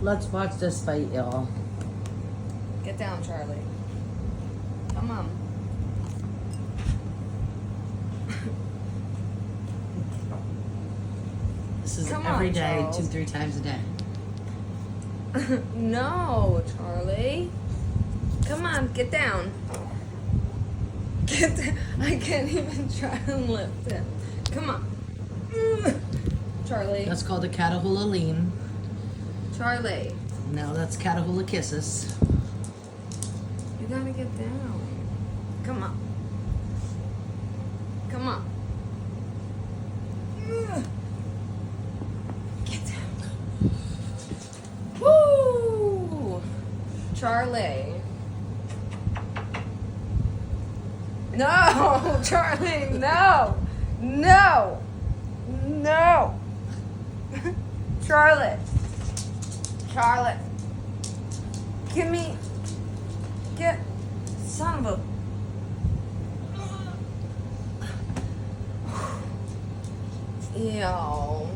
Let's watch this fight, y'all. Get down, Charlie. Come on. This is Come every on, day, Charles. 2-3 times a day. No, Charlie. Come on, get down. Get down. I can't even try and lift him. Come on. Charlie. That's called a Catahoula lean. Charlie. No, that's Catahoula kisses. You gotta get down. Come on. Come on. Get down. Woo! Charlie. No! Charlie, no! No! No! Charlotte. Charlotte. Give me. Get. Son of a. Yo.